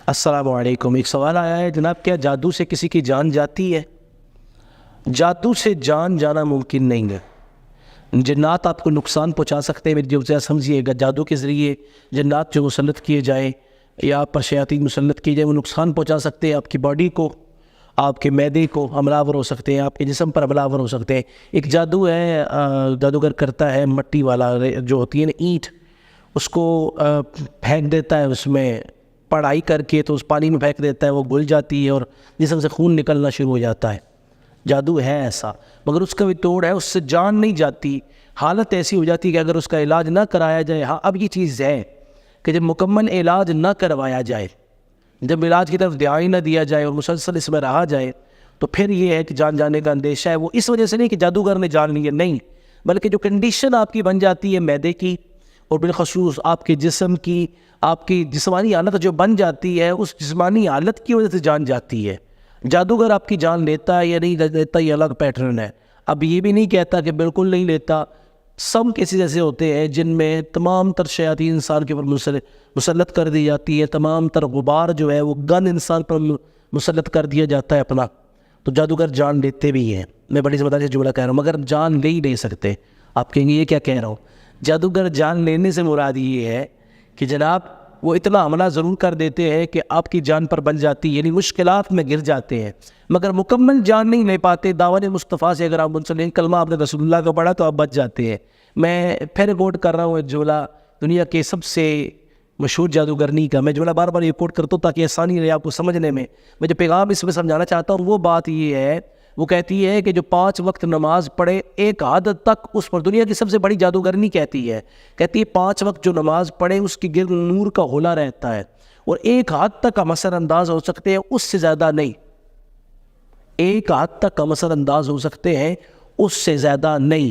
السلام علیکم۔ ایک سوال آیا ہے جناب، کیا جادو سے کسی کی جان جاتی ہے؟ جادو سے جان جانا ممکن نہیں ہے۔ جنات آپ کو نقصان پہنچا سکتے ہیں، جو سمجھیے گا جادو کے ذریعے جنات جو مسلط کیے جائیں یا آپ پر شیاطین مسلط کیے جائیں، وہ نقصان پہنچا سکتے ہیں، آپ کی باڈی کو، آپ کے معدے کو حملہ ہو سکتے ہیں، آپ کے جسم پر حملہ ہو سکتے ہیں۔ ایک جادو ہے جادوگر کرتا ہے، مٹی والا جو ہوتی ہے نا اینٹ، اس کو پھینک دیتا ہے، اس میں پڑھائی کر کے تو اس پانی میں پھینک دیتا ہے، وہ گل جاتی ہے اور جسم سے خون نکلنا شروع ہو جاتا ہے۔ جادو ہے ایسا، مگر اس کا بھی توڑ ہے، اس سے جان نہیں جاتی۔ حالت ایسی ہو جاتی ہے کہ اگر اس کا علاج نہ کرایا جائے، ہاں اب یہ چیز ہے کہ جب مکمل علاج نہ کروایا جائے، جب علاج کی طرف دھیان نہ دیا جائے اور مسلسل اس میں رہا جائے، تو پھر یہ ہے کہ جان جانے کا اندیشہ ہے۔ وہ اس وجہ سے نہیں کہ جادوگر نے جان لی ہے، نہیں، بلکہ جو کنڈیشن آپ کی بن جاتی ہے معدے کی اور بالخصوص آپ کے جسم کی، آپ کی جسمانی حالت جو بن جاتی ہے، اس جسمانی حالت کی وجہ سے جان جاتی ہے۔ جادوگر آپ کی جان لیتا ہے یا نہیں لیتا، یہ الگ پیٹرن ہے۔ اب یہ بھی نہیں کہتا کہ بالکل نہیں لیتا۔ سم کیسز ایسے ہوتے ہیں جن میں تمام تر شیاطین انسان کے اوپر مسلط کر دی جاتی ہے، تمام تر غبار جو ہے وہ گن انسان پر مسلط کر دیا جاتا ہے اپنا، تو جادوگر جان لیتے بھی ہیں۔ میں بڑی ذمہ داری سے جملہ کہہ رہا ہوں، مگر جان لے ہی نہیں سکتے۔ آپ کہیں گے یہ کیا کہہ رہا ہوں؟ جادوگر جان لینے سے مراد یہ ہے کہ جناب وہ اتنا حملہ ضرور کر دیتے ہیں کہ آپ کی جان پر بن جاتی ہے، یعنی مشکلات میں گر جاتے ہیں، مگر مکمل جان نہیں لے پاتے۔ دعوت مصطفیٰ سے اگر آپ منسلک کلمہ آپ نے رسول اللہ کا پڑھا تو آپ بچ جاتے ہیں۔ میں پھر کوٹ کر رہا ہوں ایک جملہ دنیا کے سب سے مشہور جادوگرنی کا، میں جملہ بار بار یہ کوٹ کرتا ہوں تاکہ آسانی رہے آپ کو سمجھنے میں۔ میں جو پیغام اس میں سمجھانا چاہتا ہوں وہ بات یہ ہے، وہ کہتی ہے کہ جو 5 وقت نماز پڑھے ایک حد تک اس پر، دنیا کی سب سے بڑی جادوگرنی کہتی ہے 5 وقت جو نماز پڑھے اس کی گرد نور کا حوالہ رہتا ہے، اور ایک حد تک ہم اثر انداز ہو سکتے ہیں، اس سے زیادہ نہیں۔ ایک حد تک ہم اثر انداز ہو سکتے ہیں، اس سے زیادہ نہیں۔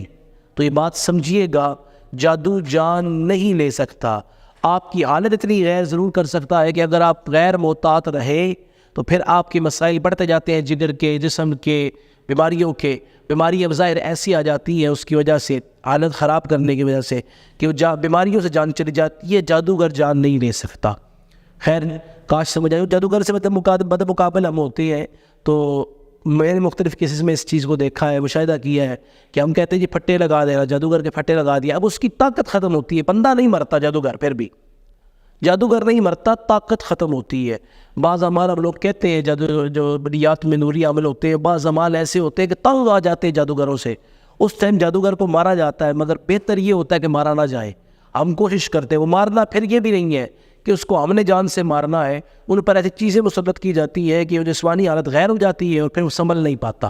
تو یہ بات سمجھیے گا، جادو جان نہیں لے سکتا۔ آپ کی حالت اتنی غیر ضرور کر سکتا ہے کہ اگر آپ غیر محتاط رہے تو پھر آپ کے مسائل بڑھتے جاتے ہیں، جگر کے، جسم کے، بیماریوں کے۔ بیماریاں ظاہر ایسی آ جاتی ہیں اس کی وجہ سے، حالت خراب کرنے کی وجہ سے کہ وہ بیماریوں سے جان چلی جاتی ہے۔ جادوگر جان نہیں لے سکتا۔ خیر، کاش سمجھ آئے۔ جادوگر سے مطلب مقابل ہم ہوتے ہیں، تو میں نے مختلف کیسز میں اس چیز کو دیکھا ہے، مشاہدہ کیا ہے کہ ہم کہتے ہیں جی پھٹے لگا دے رہا، جادوگر کے پھٹے لگا دیا، اب اس کی طاقت ختم ہوتی ہے، بندہ نہیں مرتا جادوگر، پھر بھی جادوگر نہیں مرتا، طاقت ختم ہوتی ہے۔ بعض اعمال ہم لوگ کہتے ہیں جو بدیات میں نوری عمل ہوتے ہیں، بعض اعمال ایسے ہوتے ہیں کہ تنگ آ جاتے ہیں جادوگروں سے، اس ٹائم جادوگر کو مارا جاتا ہے، مگر بہتر یہ ہوتا ہے کہ مارا نہ جائے۔ ہم کوشش کرتے ہیں وہ مارنا، پھر یہ بھی نہیں ہے کہ اس کو ہم نے جان سے مارنا ہے، ان پر ایسی چیزیں مسلط کی جاتی ہے کہ وہ جسمانی حالت غیر ہو جاتی ہے اور پھر وہ سنبھل نہیں پاتا۔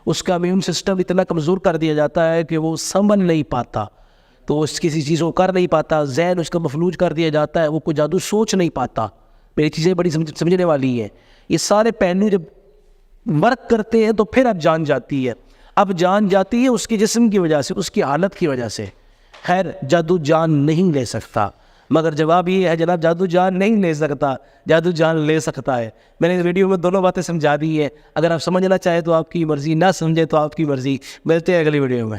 اس کا امیون سسٹم اتنا کمزور کر دیا جاتا ہے کہ وہ سنبھل نہیں پاتا، تو وہ کسی چیز کو کر نہیں پاتا، ذہن اس کا مفلوج کر دیا جاتا ہے، وہ کوئی جادو سوچ نہیں پاتا۔ میری چیزیں بڑی سمجھنے والی ہیں۔ یہ سارے پہلو جب ورک کرتے ہیں تو پھر اب جان جاتی ہے۔ اب جان جاتی ہے اس کے جسم کی وجہ سے، اس کی حالت کی وجہ سے۔ خیر، جادو جان نہیں لے سکتا، مگر جواب یہ ہے جناب جادو جان نہیں لے سکتا، جادو جان لے سکتا ہے۔ میں نے اس ویڈیو میں دونوں باتیں سمجھا دی ہیں، اگر آپ سمجھنا چاہیں تو آپ کی مرضی، نہ سمجھے تو آپ کی مرضی۔ ملتے ہیں اگلی ویڈیو میں۔